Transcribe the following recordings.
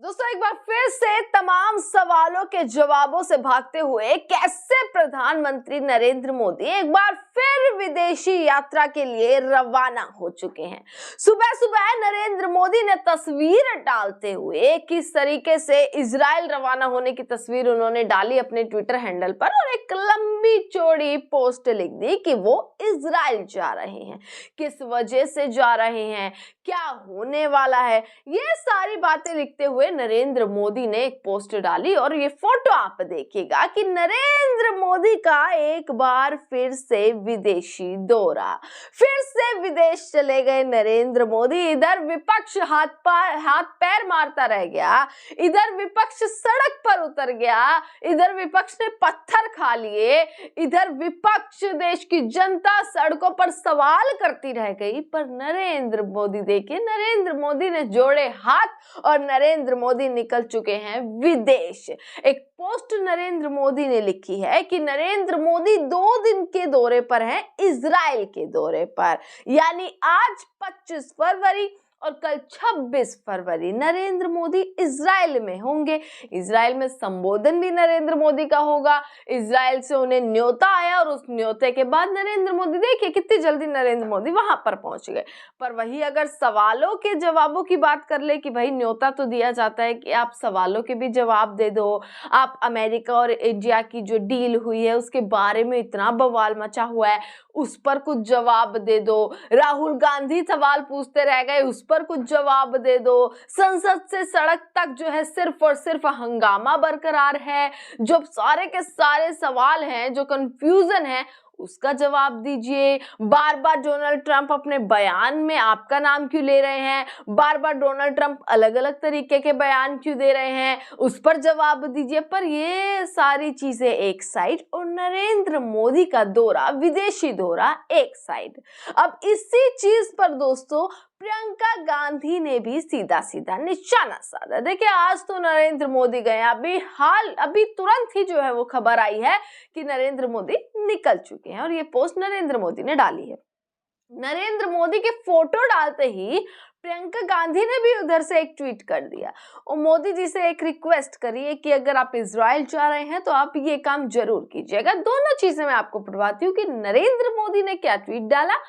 दोस्तों एक बार फिर से तमाम सवालों के जवाबों से भागते हुए कैसे प्रधानमंत्री नरेंद्र मोदी एक बार फिर विदेशी यात्रा के लिए रवाना हो चुके हैं। सुबह सुबह नरेंद्र मोदी ने तस्वीर डालते हुए किस तरीके से इजराइल रवाना होने की तस्वीर उन्होंने डाली अपने ट्विटर हैंडल पर और एक लंबी चौड़ी पोस्ट लिख दी कि वो इजराइल जा रहे हैं, किस वजह से जा रहे हैं, क्या होने वाला है, ये सारी बातें लिखते हुए नरेंद्र मोदी ने एक पोस्ट डाली। और ये फोटो आप देखिएगा कि नरेंद्र मोदी का एक बार फिर से विदेशी दौरा, फिर से विदेश चले गए नरेंद्र मोदी। इधर विपक्ष हाथ पैर मारता रह गया, इधर विपक्ष सड़क पर उतर गया, इधर विपक्ष ने पत्थर खा लिए, इधर विपक्ष देश की जनता सड़कों पर सवाल करती रह गई। पर नरेंद्र मोदी देखिए, नरेंद्र मोदी ने जोड़े हाथ और नरेंद्र मोदी निकल चुके हैं विदेश। एक पोस्ट नरेंद्र मोदी ने लिखी है कि नरेंद्र मोदी 2 दिन के दौरे पर हैं, इजराइल के दौरे पर, यानी आज 25 फरवरी और कल 26 फरवरी नरेंद्र मोदी इजराइल में होंगे। इजराइल में संबोधन भी नरेंद्र मोदी का होगा। इजराइल से उन्हें न्योता आया और उस न्योते के बाद नरेंद्र मोदी, देखिए कितनी जल्दी नरेंद्र मोदी वहां पर पहुंच गए। पर वही अगर सवालों के जवाबों की बात कर ले कि भाई न्योता तो दिया जाता है कि आप सवालों के भी जवाब दे दो, आप अमेरिका और इंडिया की जो डील हुई है उसके बारे में इतना बवाल मचा हुआ है, उस पर कुछ जवाब दे दो। राहुल गांधी सवाल पूछते रह गए, उस पर कुछ जवाब दे दो। संसद से सड़क तक जो है सिर्फ और सिर्फ हंगामा बरकरार है। जो सारे के सारे सवाल हैं, जो कंफ्यूजन है, उसका जवाब दीजिए। बार बार डोनाल्ड ट्रंप अपने बयान में आपका नाम क्यों ले रहे हैं, बार बार डोनाल्ड ट्रंप अलग अलग तरीके के बयान क्यों दे रहे हैं, उस पर जवाब दीजिए। पर ये सारी चीजें एक साइड और नरेंद्र मोदी का दौरा, विदेशी दौरा, एक साइड। अब इसी चीज पर दोस्तों प्रियंका गांधी ने भी सीधा सीधा निशाना साधा। देखिए आज तो नरेंद्र मोदी गए, अभी तुरंत ही जो है वो खबर आई है कि नरेंद्र मोदी निकल चुके हैं और ये पोस्ट नरेंद्र मोदी ने डाली है। नरेंद्र मोदी के फोटो डालते ही प्रियंका गांधी ने भी उधर से एक ट्वीट कर दिया और मोदी जी से एक रिक्वेस्ट करिए कि अगर आप इजराइल जा रहे हैं तो आप ये काम जरूर कीजिएगा। दोनों चीजें मैं आपको पढ़वाती हूँ कि नरेंद्र मोदी ने क्या ट्वीट डाला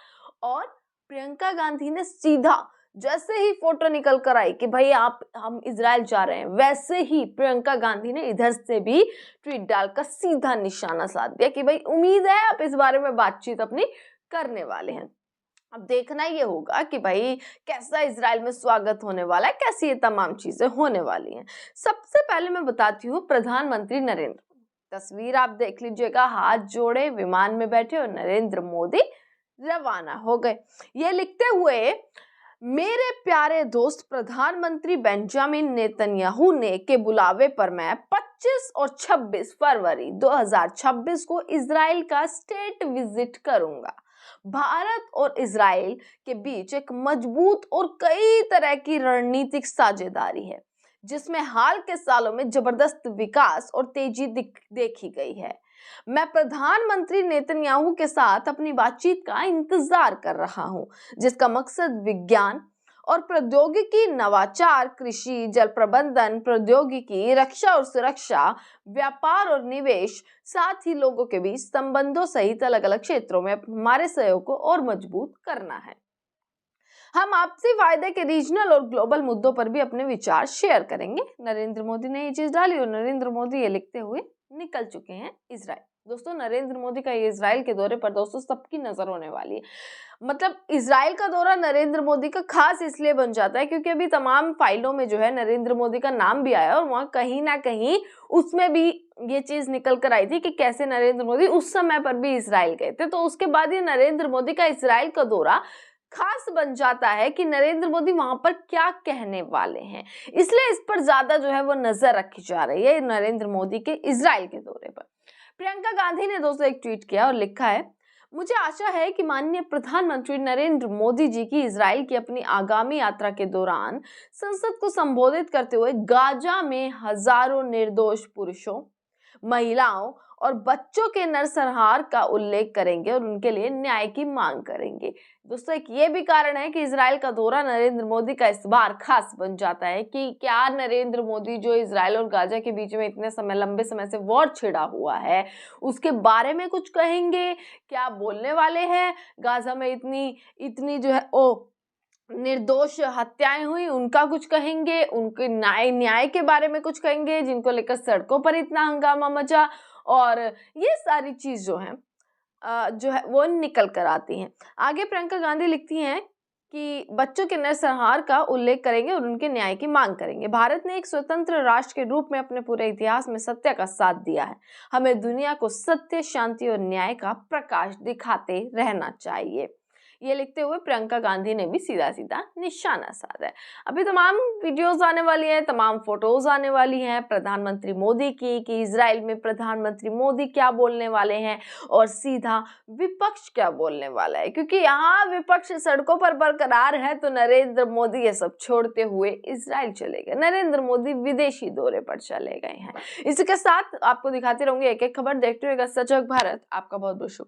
और प्रियंका गांधी ने सीधा जैसे ही फोटो निकल कर आई कि भाई हम इजराइल जा रहे हैं, वैसे ही प्रियंका गांधी ने इधर से भी ट्वीट डालकर सीधा निशाना साध दिया कि भाई उम्मीद है आप इस बारे में बातचीत अपनी करने वाले हैं। अब देखना ये होगा कि भाई कैसा इजराइल में स्वागत होने वाला है, कैसी ये तमाम चीजें होने वाली हैं। सबसे पहले मैं बताती हूँ प्रधानमंत्री नरेंद्र, तस्वीर आप देख लीजिएगा, हाथ जोड़े विमान में बैठे और नरेंद्र मोदी रवाना हो गए। ये लिखते हुए, मेरे प्यारे दोस्त प्रधानमंत्री बेंजामिन नेतन्याहू ने के बुलावे पर मैं 25 और 26 फरवरी 2026 को इजराइल का स्टेट विजिट करूंगा। भारत और इजराइल के बीच एक मजबूत और कई तरह की रणनीतिक साझेदारी है, जिसमें हाल के सालों में जबरदस्त विकास और तेजी देखी गई है। मैं प्रधानमंत्री नेतन्याहू के साथ अपनी बातचीत का इंतजार कर रहा हूं, जिसका मकसद विज्ञान और प्रौद्योगिकी, नवाचार, कृषि, जल प्रबंधन, प्रौद्योगिकी, रक्षा और सुरक्षा, व्यापार और निवेश, साथ ही लोगों के बीच संबंधों सहित अलग अलग क्षेत्रों में हमारे सहयोग को और मजबूत करना है। हम आपसी फायदे के रीजनल और ग्लोबल मुद्दों पर भी अपने विचार शेयर करेंगे। नरेंद्र मोदी ने ये चीज डाली और नरेंद्र मोदी ये लिखते हुए निकल चुके हैं इजराइल। दोस्तों नरेंद्र मोदी का ये इजराइल के दौरे पर दोस्तों सबकी नजर होने वाली है। मतलब इजराइल का दौरा नरेंद्र मोदी का खास इसलिए बन जाता है क्योंकि अभी तमाम फाइलों में जो है नरेंद्र मोदी का नाम भी आया और वहां कहीं ना कहीं उसमें भी ये चीज निकल कर आई थी कि कैसे नरेंद्र मोदी उस समय पर भी इजराइल गए थे। तो उसके बाद ये नरेंद्र मोदी का इजराइल का दौरा खास बन जाता है कि नरेंद्र मोदी वहां पर क्या कहने वाले हैं, इसलिए इस पर ज्यादा जो है वो नजर रखी जा रही है नरेंद्र मोदी के इजराइल के दौरे पर। प्रियंका गांधी ने दोस्तों एक ट्वीट किया और लिखा है, मुझे आशा है कि माननीय प्रधानमंत्री नरेंद्र मोदी जी की इजराइल की अपनी आगामी यात्रा के दौरान संसद को संबोधित करते हुए गाजा में हजारों निर्दोष पुरुषों, महिलाओं और बच्चों के नरसंहार का उल्लेख करेंगे और उनके लिए न्याय की मांग करेंगे। दोस्तों, एक ये भी कारण है कि इजराइल का दौरा नरेंद्र मोदी का इस बार खास बन जाता है कि क्या नरेंद्र मोदी, जो इजराइल और गाजा के बीच में इतने समय, लंबे समय से वॉर छिड़ा हुआ है, उसके बारे में कुछ कहेंगे, क्या बोलने वाले हैं। गाजा में इतनी जो है निर्दोष हत्याएं हुई, उनका कुछ कहेंगे, उनके न्याय के बारे में कुछ कहेंगे, जिनको लेकर सड़कों पर इतना हंगामा मचा, और ये सारी चीज जो है वो निकल कर आती हैं। आगे प्रियंका गांधी लिखती हैं कि बच्चों के नरसंहार का उल्लेख करेंगे और उनके न्याय की मांग करेंगे। भारत ने एक स्वतंत्र राष्ट्र के रूप में अपने पूरे इतिहास में सत्य का साथ दिया है। हमें दुनिया को सत्य, शांति और न्याय का प्रकाश दिखाते रहना चाहिए। ये लिखते हुए प्रियंका गांधी ने भी सीधा सीधा निशाना साधा है। अभी तमाम वीडियोस आने वाली हैं, तमाम फोटोज आने वाली हैं प्रधानमंत्री मोदी की, कि इजराइल में प्रधानमंत्री मोदी क्या बोलने वाले हैं और सीधा विपक्ष क्या बोलने वाला है, क्योंकि यहाँ विपक्ष सड़कों पर बरकरार है तो नरेंद्र मोदी ये सब छोड़ते हुए इजराइल चले गए। नरेंद्र मोदी विदेशी दौरे पर चले गए हैं। इसी के साथ आपको दिखाते रहूंगी एक एक खबर। देखते रहिएगा सजग भारत। आपका बहुत बहुत शुक्रिया।